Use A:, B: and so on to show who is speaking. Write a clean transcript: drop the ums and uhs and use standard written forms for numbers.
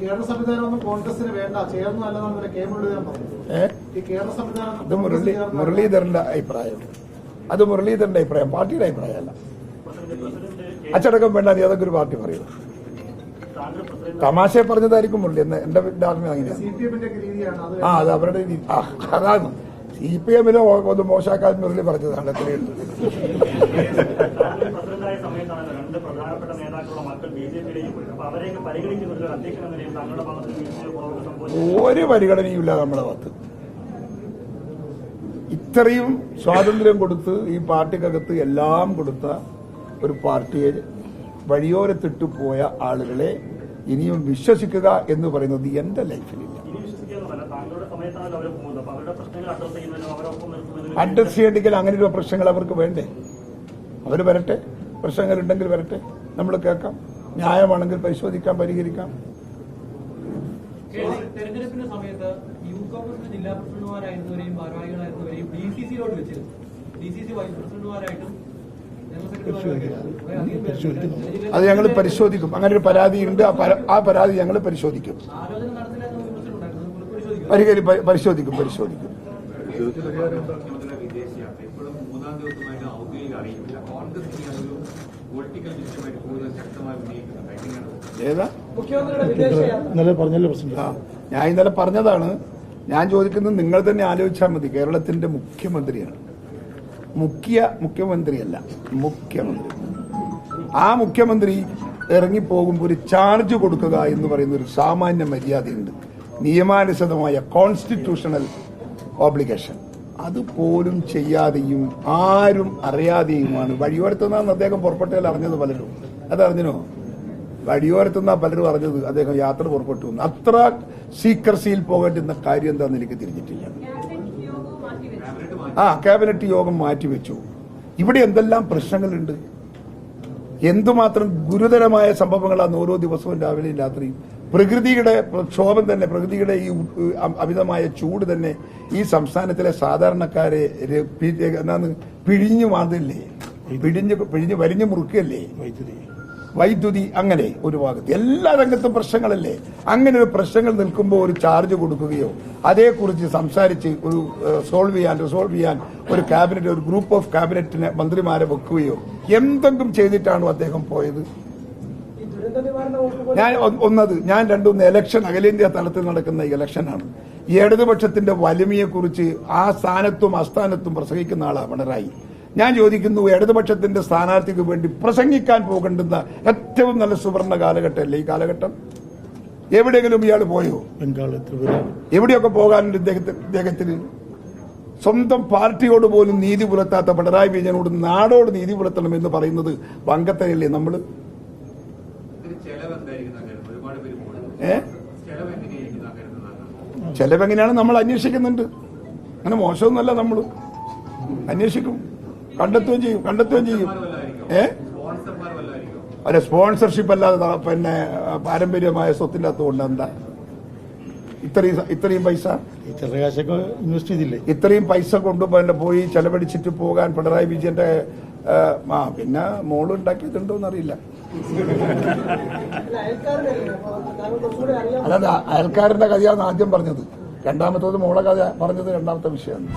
A: കേരള സംവിധാനം കോൺഗ്രസിന് വേണ്ട, ചേർന്നു അല്ലെന്നാണ് കെ മുരളീധരൻ പറഞ്ഞത്. ഈ കേരള സംവിധാനം
B: അത് മുരളീധരന്റെ അഭിപ്രായം, അത് മുരളീധരന്റെ അഭിപ്രായം, പാർട്ടിയുടെ അഭിപ്രായമല്ല. അച്ചടക്കം വേണ്ട ഏതൊക്കെ ഒരു പാർട്ടി പറയൂ. തമാശ പറഞ്ഞതായിരിക്കും മുരളി എന്ന് എന്റെ ധാരണ അങ്ങനെയാണ്. അത് അവരുടെ അതാണ്. CPM-നെ ഒന്ന് മോശമാക്കാൻ മുരളി പറഞ്ഞതാണ്. എത്രയുണ്ട് ഒരു പരിഗണനയുമില്ല നമ്മുടെ ഭാഗത്ത്. ഇത്രയും സ്വാതന്ത്ര്യം കൊടുത്ത് ഈ പാർട്ടിക്കകത്ത് എല്ലാം കൊടുത്ത ഒരു പാർട്ടിയെ വഴിയോരത്തിട്ട് പോയ ആളുകളെ ഇനിയും വിശ്വസിക്കുക എന്ന് പറയുന്നത് എന്റെ ലൈഫിലില്ല. അഡ്രസ് ചെയ്യണമെങ്കിൽ അങ്ങനെ ഒരു പ്രശ്നങ്ങൾ അവർക്ക് വേണ്ടേ? അവർ വരട്ടെ, പ്രശ്നങ്ങളുണ്ടെങ്കിൽ വരട്ടെ, നമ്മൾ കേൾക്കാം. ന്യായമാണെങ്കിൽ പരിശോധിക്കാം, പരിഹരിക്കാം.
C: തെരഞ്ഞെടുപ്പിന്റെ സമയത്ത് യൂത്ത് കോൺഗ്രസിന്റെ ജില്ലാ പ്രസിഡന്റുമാരായിരുന്നവരെയും ഭാരവാഹികളായിരുന്നവരെയും DCC-ലോട്ട് വെച്ചിരുന്നു. DCC വൈസ് പ്രസിഡന്റുമാരായിട്ടും
B: അത് ഞങ്ങൾ പരിശോധിക്കും. അങ്ങനെ ഒരു പരാതിയുണ്ട്. ആ പരാതി ഞങ്ങൾ പരിശോധിക്കും. പരിശോധിക്കും. ഏതാ ഞാൻ ഇന്നലെ പറഞ്ഞതാണ്. ഞാൻ ചോദിക്കുന്നത് നിങ്ങൾ തന്നെ ആലോചിച്ചാൽ മതി. കേരളത്തിന്റെ മുഖ്യമന്ത്രിയാണ്, മുഖ്യമന്ത്രിയല്ല, മുഖ്യമന്ത്രി. ആ മുഖ്യമന്ത്രി ഇറങ്ങിപ്പോകുമ്പോൾ ഒരു ചാർജ് കൊടുക്കുക എന്ന് പറയുന്ന ഒരു സാമാന്യ മര്യാദയുണ്ട്, നിയമാനുസൃതമായ കോൺസ്റ്റിറ്റ്യൂഷണൽ ഓബ്ലിഗേഷൻ. അതുപോലും ചെയ്യാതെയും ആരും അറിയാതെയുമാണ് വഴിയോരത്തുനിന്നാണ് അദ്ദേഹം പുറപ്പെട്ടതിൽ അറിഞ്ഞത്. പലരും അതറിഞ്ഞോ? വഴിയോരത്തുനിന്നാ പലരും അറിഞ്ഞത് അദ്ദേഹം യാത്ര പുറപ്പെട്ടു. അത്ര സീക്രസിയിൽ പോകേണ്ടുന്ന കാര്യം എന്താണെന്ന് എനിക്ക് തിരിഞ്ഞിട്ടില്ല. ക്യാബിനറ്റ് യോഗം മാറ്റിവെച്ചു. ഇവിടെ എന്തെല്ലാം പ്രശ്നങ്ങളുണ്ട്, എന്തുമാത്രം ഗുരുതരമായ സംഭവങ്ങളാണ് ഓരോ ദിവസവും രാവിലെയും രാത്രിയും. പ്രകൃതിയുടെ പ്രക്ഷോഭം തന്നെ, പ്രകൃതിയുടെ ഈ അമിതമായ ചൂട് തന്നെ ഈ സംസ്ഥാനത്തിലെ സാധാരണക്കാരെ പിഴിഞ്ഞു മാറില്ലേ, പിഴിഞ്ഞ് വരിഞ്ഞു മുറുക്കല്ലേ വൈദ്യുതി. അങ്ങനെ ഒരു ഭാഗത്ത് എല്ലാ രംഗത്തും പ്രശ്നങ്ങളല്ലേ. അങ്ങനെ ഒരു പ്രശ്നങ്ങൾ നിൽക്കുമ്പോൾ ഒരു ചാർജ് കൊടുക്കുകയോ അതേക്കുറിച്ച് സംസാരിച്ച് ഒരു റിസോൾവ് ചെയ്യാൻ ഒരു ക്യാബിനറ്റ്, ഒരു ഗ്രൂപ്പ് ഓഫ് ക്യാബിനറ്റിനെ മന്ത്രിമാരെ വെക്കുകയോ എന്തെങ്കിലും ചെയ്തിട്ടാണോ അദ്ദേഹം പോയത്? ഞാൻ രണ്ടൊന്ന് ഇലക്ഷൻ, അഖിലേന്ത്യാ തലത്തിൽ നടക്കുന്ന ഇലക്ഷനാണ്. ഈ ഇടതുപക്ഷത്തിന്റെ വലിമയെക്കുറിച്ച് ആ സ്ഥാനത്തും അസ്ഥാനത്തും പ്രസംഗിക്കുന്ന ആളാണ് പിണറായി. ഞാൻ ചോദിക്കുന്നു, ഇടതുപക്ഷത്തിന്റെ സ്ഥാനാർത്ഥിക്ക് വേണ്ടി പ്രസംഗിക്കാൻ പോകേണ്ടുന്ന ഏറ്റവും നല്ല സുവർണ കാലഘട്ടമല്ലേ ഈ കാലഘട്ടം? എവിടെയെങ്കിലും ഇയാൾ പോയോ? എവിടെയൊക്കെ പോകാനുണ്ട് ഇദ്ദേഹത്തിന്? സ്വന്തം പാർട്ടിയോട് പോലും നീതി പുലർത്താത്ത പിണറായി വിജയനോട് നാടോട് നീതി പുലർത്തണം എന്ന് പറയുന്നത് വങ്കത്തരല്ലേ നമ്മൾ? ചെലവെങ്ങനെയാണ് നമ്മൾ അന്വേഷിക്കുന്നുണ്ട്. അങ്ങനെ മോശമൊന്നുമല്ല, നമ്മൾ അന്വേഷിക്കും, കണ്ടെത്തുകയും ചെയ്യും. അല്ലെ, സ്പോൺസർഷിപ്പ് അല്ലാതെ പിന്നെ പാരമ്പര്യമായ സ്വത്തിന്റെ അകത്തുകൊണ്ട് എന്താ ഇത്രയും പൈസ ഇൻവെസ്റ്റ് ചെയ്തില്ലേ? ഇത്രയും പൈസ കൊണ്ട് പോയി ചെലവഴിച്ചിട്ട് പോകാൻ പിണറായി വിജയന്റെ പിന്നെ മോള് ഉണ്ടാക്കിയിട്ടുണ്ടോന്നറിയില്ല. അല്ലാതെ അയൽക്കാരന്റെ കഥയാണ് ആദ്യം പറഞ്ഞത്, രണ്ടാമത്തത് മോളെ കഥ പറഞ്ഞത് രണ്ടാമത്തെ വിഷയമാണ്.